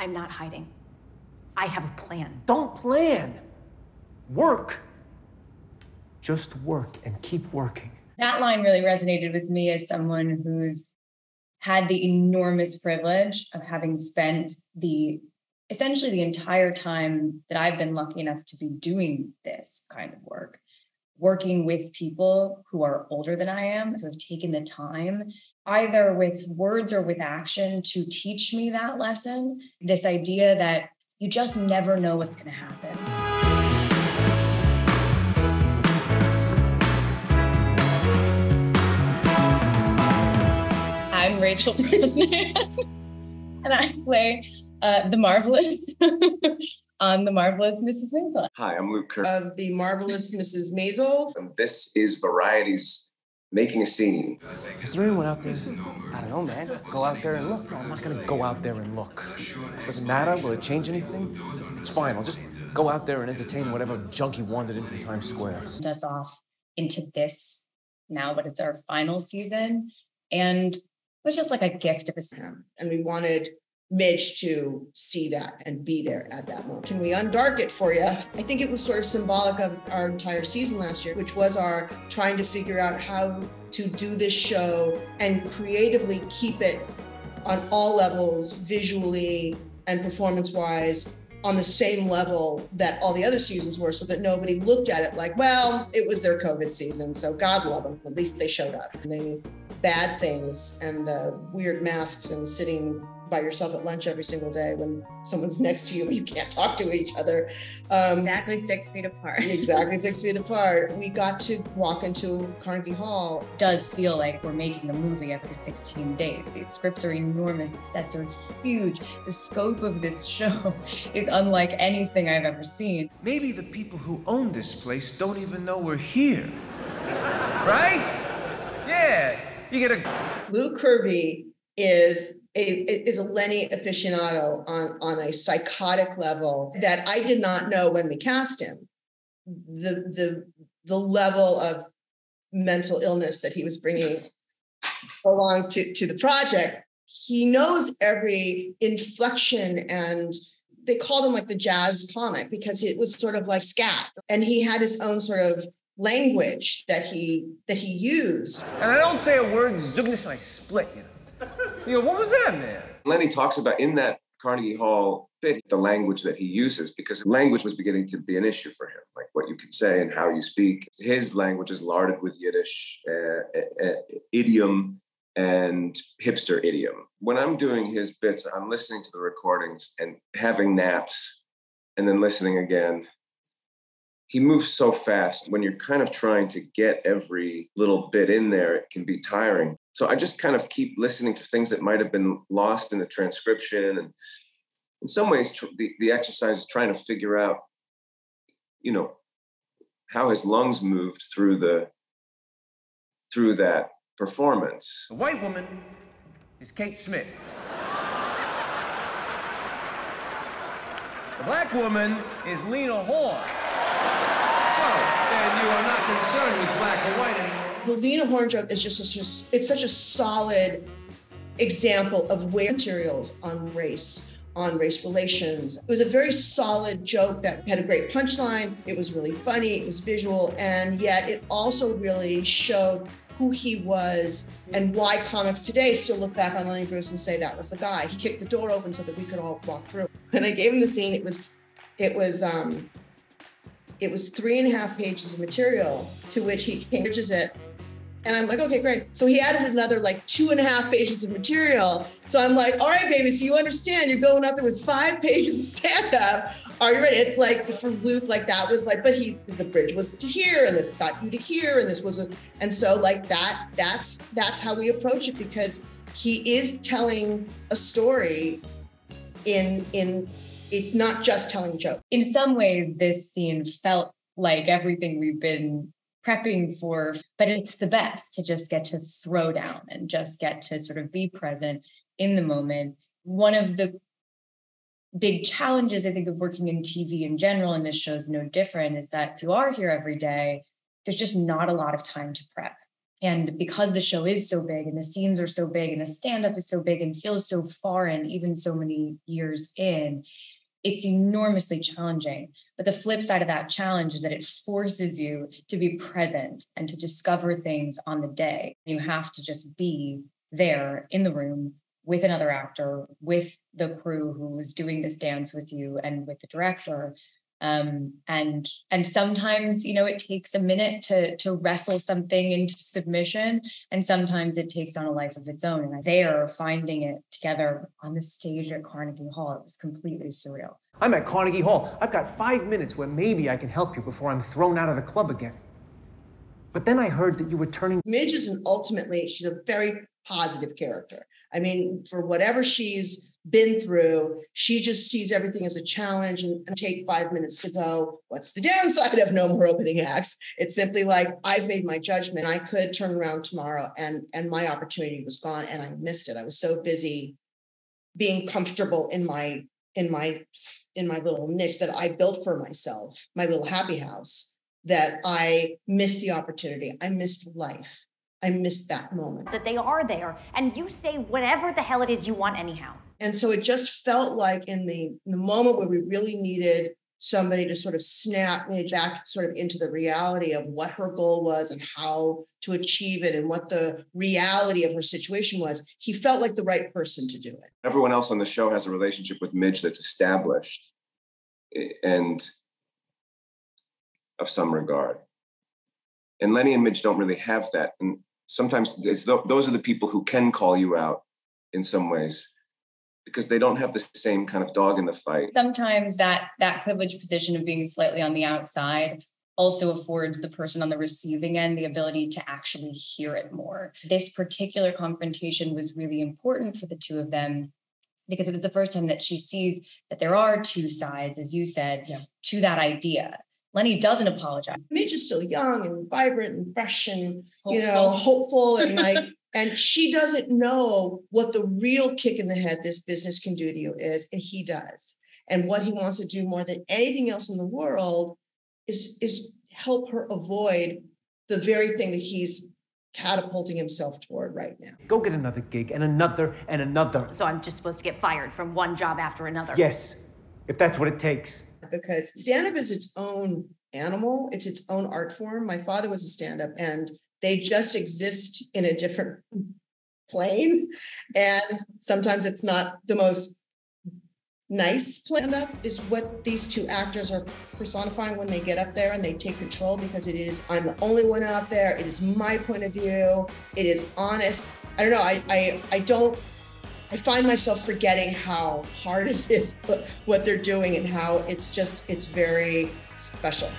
I'm not hiding. I have a plan. Don't plan. Work. Just work and keep working. That line really resonated with me as someone who's had the enormous privilege of having spent essentially the entire time that I've been lucky enough to be doing this kind of work, working with people who are older than I am, who have taken the time, either with words or with action, to teach me that lesson, this idea that you just never know what's going to happen. I'm Rachel Brosnahan, and I play the Marvelous on The Marvelous Mrs. Maisel. Hi, I'm Luke Kirby. Of The Marvelous Mrs. Maisel. And this is Variety's Making a Scene. Is there anyone out there? I don't know, man. Go out there and look. No, I'm not going to go out there and look. Doesn't matter. Will it change anything? It's fine. I'll just go out there and entertain whatever junkie wandered in from Times Square. Us off into this now, but it's our final season. And it was just like a gift of a season. And we wanted Midge to see that and be there at that moment. Can we undark it for you? I think it was sort of symbolic of our entire season last year, which was our trying to figure out how to do this show and creatively keep it on all levels, visually and performance-wise, on the same level that all the other seasons were, so that nobody looked at it like, well, it was their COVID season, so God love them. At least they showed up. And the bad things and the weird masks and sitting by yourself at lunch every single day when someone's next to you and you can't talk to each other. Exactly 6 feet apart. Exactly 6 feet apart. We got to walk into Carnegie Hall. It does feel like we're making a movie after 16 days. These scripts are enormous. The sets are huge. The scope of this show is unlike anything I've ever seen. Maybe the people who own this place don't even know we're here. Right? Yeah. You get a... Luke Kirby is a Lenny aficionado on a psychotic level that I did not know when we cast him. The level of mental illness that he was bringing along to the project. He knows every inflection, and they called him like the jazz comic because it was sort of like scat, and he had his own sort of language that he used. And I don't say a word zugnish and I split, you know. You know, what was that, man? Lenny talks about in that Carnegie Hall bit, the language that he uses, because language was beginning to be an issue for him, like what you can say and how you speak. His language is larded with Yiddish, idiom, and hipster idiom. When I'm doing his bits, I'm listening to the recordings and having naps and then listening again. He moves so fast. When you're kind of trying to get every little bit in there, it can be tiring. So I just kind of keep listening to things that might have been lost in the transcription. And in some ways, the exercise is trying to figure out, you know, how his lungs moved through that performance. The white woman is Kate Smith. The black woman is Lena Horne. And you are not concerned with black or white anymore. The Lena Horne joke is it's such a solid example of where materials on race relations. It was a very solid joke that had a great punchline. It was really funny, it was visual, and yet it also really showed who he was and why comics today still look back on Lenny Bruce and say that was the guy. He kicked the door open so that we could all walk through. And I gave him the scene. It was 3.5 pages of material to which he changes it. And I'm like, okay, great. So he added another like 2.5 pages of material. So I'm like, all right, baby, so you understand you're going up there with 5 pages of stand-up. Are you ready? It's like for Luke, like that was like, but the bridge was to here and this got you to here and this was, and so like that's how we approach it, because he is telling a story in it's not just telling jokes. In some ways, this scene felt like everything we've been prepping for, but it's the best to just get to throw down and just get to sort of be present in the moment. One of the big challenges, I think, of working in TV in general, and this show is no different, is that if you are here every day, there's just not a lot of time to prep. And because the show is so big and the scenes are so big and the stand-up is so big and feels so foreign, even so many years in, it's enormously challenging. But the flip side of that challenge is that it forces you to be present and to discover things on the day. You have to just be there in the room with another actor, with the crew who was doing this dance with you and with the director. And sometimes, you know, it takes a minute to wrestle something into submission, and sometimes it takes on a life of its own. And they are finding it together on the stage at Carnegie Hall. It was completely surreal. I'm at Carnegie Hall. I've got 5 minutes where maybe I can help you before I'm thrown out of the club again. But then I heard that you were turning... Midge is she's a very positive character. I mean, for whatever she's been through, she just sees everything as a challenge and take 5 minutes to go, what's the downside of no more opening acts? It's simply like, I've made my judgment. I could turn around tomorrow and my opportunity was gone and I missed it. I was so busy being comfortable in my little niche that I built for myself, my little happy house, that I missed the opportunity. I missed life. I missed that moment. That they are there, and you say whatever the hell it is you want anyhow. And so it just felt like in the moment where we really needed somebody to sort of snap me back sort of into the reality of what her goal was and how to achieve it and what the reality of her situation was, he felt like the right person to do it. Everyone else on the show has a relationship with Midge that's established and of some regard. And Lenny and Midge don't really have that. And sometimes those are the people who can call you out in some ways because they don't have the same kind of dog in the fight. Sometimes that privileged position of being slightly on the outside also affords the person on the receiving end the ability to actually hear it more. This particular confrontation was really important for the two of them because it was the first time that she sees that there are two sides, as you said, to that idea. Lenny doesn't apologize. Midge is still young and vibrant and fresh and, hopeful and like, and she doesn't know what the real kick in the head this business can do to you is, and he does. And what he wants to do more than anything else in the world is help her avoid the very thing that he's catapulting himself toward right now. Go get another gig and another and another. So I'm just supposed to get fired from one job after another? Yes, if that's what it takes. Because stand-up is its own animal. It's its own art form. My father was a stand-up and they just exist in a different plane. And sometimes it's not the most nice stand-up is what these two actors are personifying when they get up there and they take control because it is, I'm the only one out there. It is my point of view. It is honest. I don't know. I find myself forgetting how hard it is, what they're doing and how it's very special.